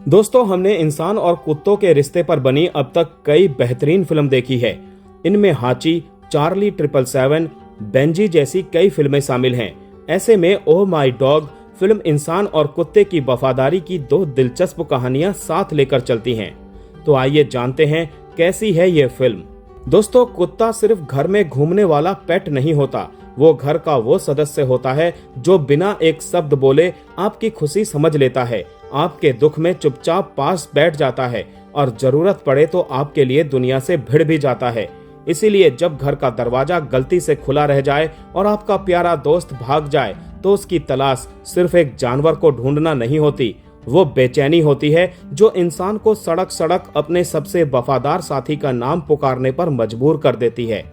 दोस्तों, हमने इंसान और कुत्तों के रिश्ते पर बनी अब तक कई बेहतरीन फिल्म देखी है। इनमें हाची, चार्ली 777, बेंजी जैसी कई फिल्में शामिल हैं। ऐसे में ओह माय डॉग फिल्म इंसान और कुत्ते की वफादारी की दो दिलचस्प कहानियां साथ लेकर चलती हैं। तो आइए जानते हैं कैसी है ये फिल्म। दोस्तों, कुत्ता सिर्फ घर में घूमने वाला पेट नहीं होता, वो घर का वो सदस्य होता है जो बिना एक शब्द बोले आपकी खुशी समझ लेता है, आपके दुख में चुपचाप पास बैठ जाता है और जरूरत पड़े तो आपके लिए दुनिया से भिड़ भी जाता है। इसीलिए जब घर का दरवाजा गलती से खुला रह जाए और आपका प्यारा दोस्त भाग जाए तो उसकी तलाश सिर्फ एक जानवर को ढूंढना नहीं होती, वो बेचैनी होती है जो इंसान को सड़क सड़क अपने सबसे वफादार साथी का नाम पुकारने पर मजबूर कर देती है।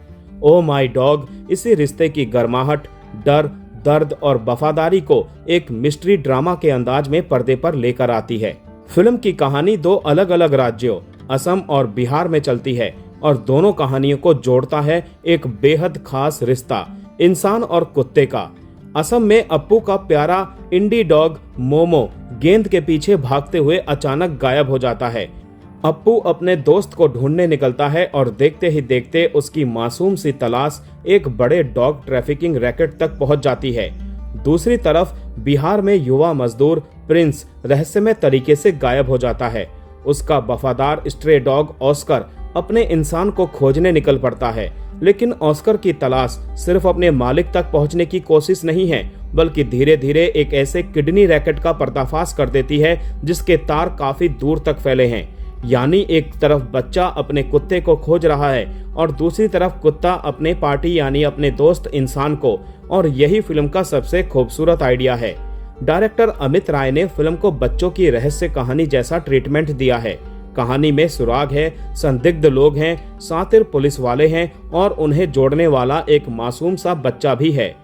ओ माय डॉग इसी रिश्ते की गर्माहट, डर, दर्द और वफादारी को एक मिस्ट्री ड्रामा के अंदाज में पर्दे पर लेकर आती है। फिल्म की कहानी दो अलग अलग राज्यों असम और बिहार में चलती है और दोनों कहानियों को जोड़ता है एक बेहद खास रिश्ता इंसान और कुत्ते का। असम में अप्पू का प्यारा इंडी डॉग मोमो गेंद के पीछे भागते हुए अचानक गायब हो जाता है। अप्पू अपने दोस्त को ढूंढने निकलता है और देखते ही देखते उसकी मासूम सी तलाश एक बड़े डॉग ट्रैफिकिंग रैकेट तक पहुंच जाती है। दूसरी तरफ बिहार में युवा मजदूर प्रिंस रहस्यमय तरीके से गायब हो जाता है। उसका वफादार स्ट्रे डॉग ऑस्कर अपने इंसान को खोजने निकल पड़ता है, लेकिन ऑस्कर की तलाश सिर्फ अपने मालिक तक पहुंचने की कोशिश नहीं है, बल्कि धीरे धीरे एक ऐसे किडनी रैकेट का पर्दाफाश कर देती है जिसके तार काफी दूर तक फैले हैं। यानी एक तरफ बच्चा अपने कुत्ते को खोज रहा है और दूसरी तरफ कुत्ता अपने पार्टी यानी अपने दोस्त इंसान को। और यही फिल्म का सबसे खूबसूरत आइडिया है। डायरेक्टर अमित राय ने फिल्म को बच्चों की रहस्य कहानी जैसा ट्रीटमेंट दिया है। कहानी में सुराग है, संदिग्ध लोग हैं, शातिर पुलिस वाले हैं और उन्हें जोड़ने वाला एक मासूम सा बच्चा भी है।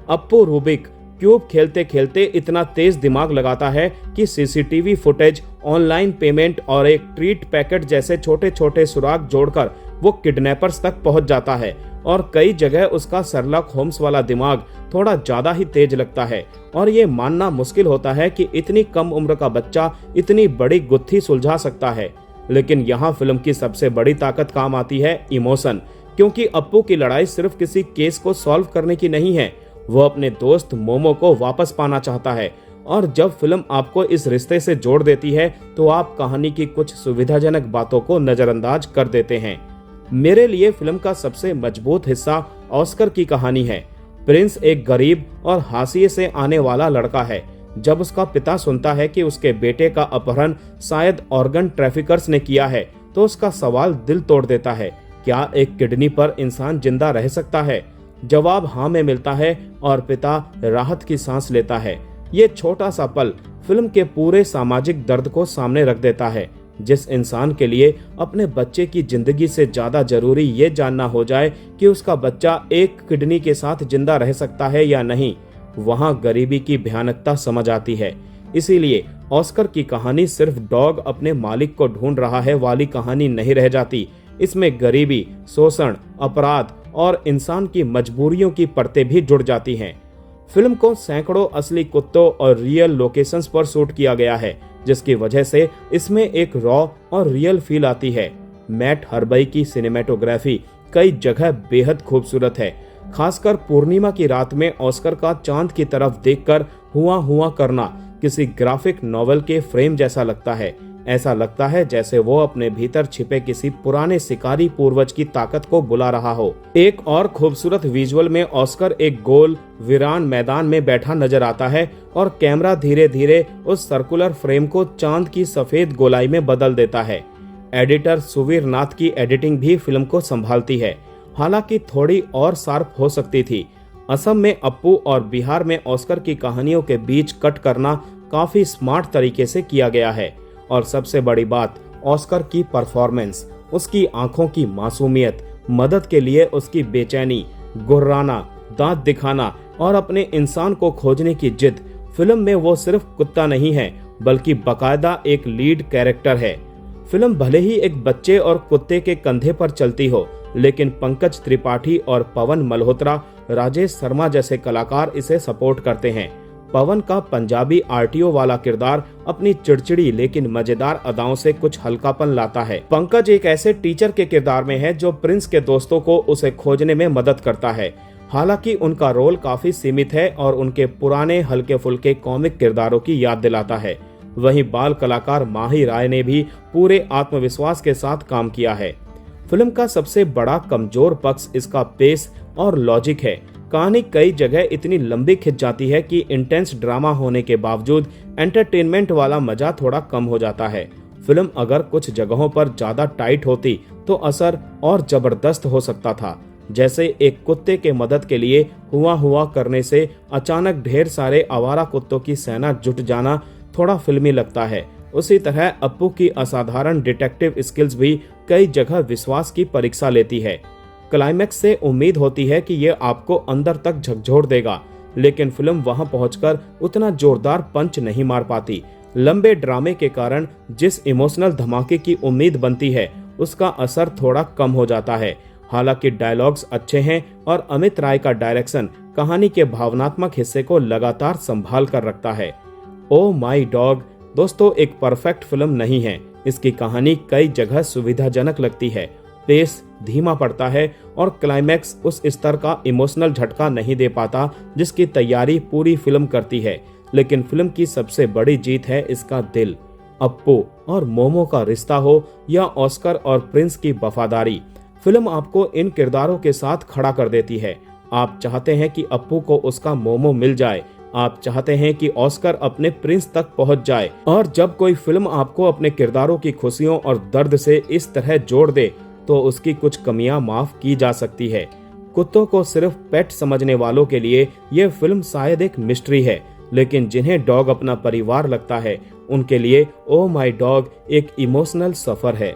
अप्पू रूबिक क्यूब खेलते खेलते इतना तेज दिमाग लगाता है कि सीसीटीवी फुटेज, ऑनलाइन पेमेंट और एक ट्रीट पैकेट जैसे छोटे छोटे सुराग जोड़कर वो किडनैपर्स तक पहुंच जाता है। और कई जगह उसका शर्लॉक होम्स वाला दिमाग थोड़ा ज्यादा ही तेज लगता है और ये मानना मुश्किल होता है कि इतनी कम उम्र का बच्चा इतनी बड़ी गुत्थी सुलझा सकता है। लेकिन यहाँ फिल्म की सबसे बड़ी ताकत काम आती है इमोशन, क्योंकि अप्पू की लड़ाई सिर्फ किसी केस को सॉल्व करने की नहीं है, वो अपने दोस्त मोमो को वापस पाना चाहता है। और जब फिल्म आपको इस रिश्ते से जोड़ देती है तो आप कहानी की कुछ सुविधाजनक बातों को नजरअंदाज कर देते हैं। मेरे लिए फिल्म का सबसे मजबूत हिस्सा ऑस्कर की कहानी है। प्रिंस एक गरीब और हाशिए से आने वाला लड़का है। जब उसका पिता सुनता है कि उसके बेटे का अपहरण शायद ऑर्गन ट्रैफिकर्स ने किया है तो उसका सवाल दिल तोड़ देता है, क्या एक किडनी पर इंसान जिंदा रह सकता है? जवाब हाँ में मिलता है और पिता राहत की सांस लेता है। ये छोटा सा पल फिल्म के पूरे सामाजिक दर्द को सामने रख देता है। जिस इंसान के लिए अपने बच्चे की जिंदगी से ज्यादा जरूरी ये जानना हो जाए कि उसका बच्चा एक किडनी के साथ जिंदा रह सकता है या नहीं, वहां गरीबी की भयानकता समझ आती है। इसीलिए ऑस्कर की कहानी सिर्फ डॉग अपने मालिक को ढूंढ रहा है वाली कहानी नहीं रह जाती। इसमें गरीबी, शोषण, अपराध और इंसान की मजबूरियों की परतें भी जुड़ जाती हैं। फिल्म को सैकड़ों असली कुत्तों और रियल लोकेशंस पर शूट किया गया है, जिसकी वजह से इसमें एक रॉ और रियल फील आती है। मैट हर्बई की सिनेमेटोग्राफी कई जगह बेहद खूबसूरत है। खासकर पूर्णिमा की रात में ऑस्कर का चांद की तरफ देखकर हुआ हुआ करना किसी ग्राफिक नॉवेल के फ्रेम जैसा लगता है। ऐसा लगता है जैसे वो अपने भीतर छिपे किसी पुराने शिकारी पूर्वज की ताकत को बुला रहा हो। एक और खूबसूरत विजुअल में ऑस्कर एक गोल वीरान मैदान में बैठा नजर आता है और कैमरा धीरे धीरे उस सर्कुलर फ्रेम को चांद की सफेद गोलाई में बदल देता है। एडिटर सुवीर नाथ की एडिटिंग भी फिल्म को संभालती है, हालांकि थोड़ी और शार्प हो सकती थी। असम में अप्पू और बिहार में ऑस्कर की कहानियों के बीच कट करना काफी स्मार्ट तरीके से किया गया है। और सबसे बड़ी बात, ऑस्कर की परफॉर्मेंस, उसकी आंखों की मासूमियत, मदद के लिए उसकी बेचैनी, गुर्राना, दांत दिखाना और अपने इंसान को खोजने की जिद। फिल्म में वो सिर्फ कुत्ता नहीं है बल्कि बकायदा एक लीड कैरेक्टर है। फिल्म भले ही एक बच्चे और कुत्ते के कंधे पर चलती हो, लेकिन पंकज त्रिपाठी और पवन मल्होत्रा, राजेश शर्मा जैसे कलाकार इसे सपोर्ट करते हैं। पवन का पंजाबी आरटीओ वाला किरदार अपनी चिड़चिड़ी लेकिन मजेदार अदाओं से कुछ हल्कापन लाता है। पंकज एक ऐसे टीचर के किरदार में है जो प्रिंस के दोस्तों को उसे खोजने में मदद करता है। हालांकि उनका रोल काफी सीमित है और उनके पुराने हल्के फुल्के कॉमिक किरदारों की याद दिलाता है। वहीं बाल कलाकार माही राय ने भी पूरे आत्मविश्वास के साथ काम किया है। फिल्म का सबसे बड़ा कमजोर पक्ष इसका पेस और लॉजिक है। कहानी कई जगह इतनी लंबी खिंच जाती है कि इंटेंस ड्रामा होने के बावजूद एंटरटेनमेंट वाला मजा थोड़ा कम हो जाता है। फिल्म अगर कुछ जगहों पर ज्यादा टाइट होती तो असर और जबरदस्त हो सकता था। जैसे एक कुत्ते के मदद के लिए हुआ करने से अचानक ढेर सारे आवारा कुत्तों की सेना जुट जाना थोड़ा फिल्मी लगता है। उसी तरह अप्पू की असाधारण डिटेक्टिव स्किल्स भी कई जगह विश्वास की परीक्षा लेती है। क्लाइमैक्स से उम्मीद होती है कि ये आपको अंदर तक झकझोर देगा, लेकिन फिल्म वहां पहुंचकर उतना जोरदार पंच नहीं मार पाती। लंबे ड्रामे के कारण जिस इमोशनल धमाके की उम्मीद बनती है उसका असर थोड़ा कम हो जाता है। हालांकि डायलॉग्स अच्छे हैं और अमित राय का डायरेक्शन कहानी के भावनात्मक हिस्से को लगातार संभाल कर रखता है। ओ माई डॉग दोस्तों एक परफेक्ट फिल्म नहीं है। इसकी कहानी कई जगह सुविधाजनक लगती है, पेस धीमा पड़ता है और क्लाइमैक्स उस स्तर का इमोशनल झटका नहीं दे पाता जिसकी तैयारी पूरी फिल्म करती है। लेकिन फिल्म की सबसे बड़ी जीत है इसका दिल। अप्पू और मोमो का रिश्ता हो या ऑस्कर और प्रिंस की वफादारी, फिल्म आपको इन किरदारों के साथ खड़ा कर देती है। आप चाहते हैं कि अप्पू को उसका मोमो मिल जाए, आप चाहते हैं कि ऑस्कर अपने प्रिंस तक पहुंच जाए। और जब कोई फिल्म आपको अपने किरदारों की खुशियों और दर्द से इस तरह जोड़ दे तो उसकी कुछ कमियां माफ की जा सकती है। कुत्तों को सिर्फ पेट समझने वालों के लिए यह फिल्म शायद एक मिस्ट्री है, लेकिन जिन्हें डॉग अपना परिवार लगता है उनके लिए ओ माई डॉग एक इमोशनल सफर है।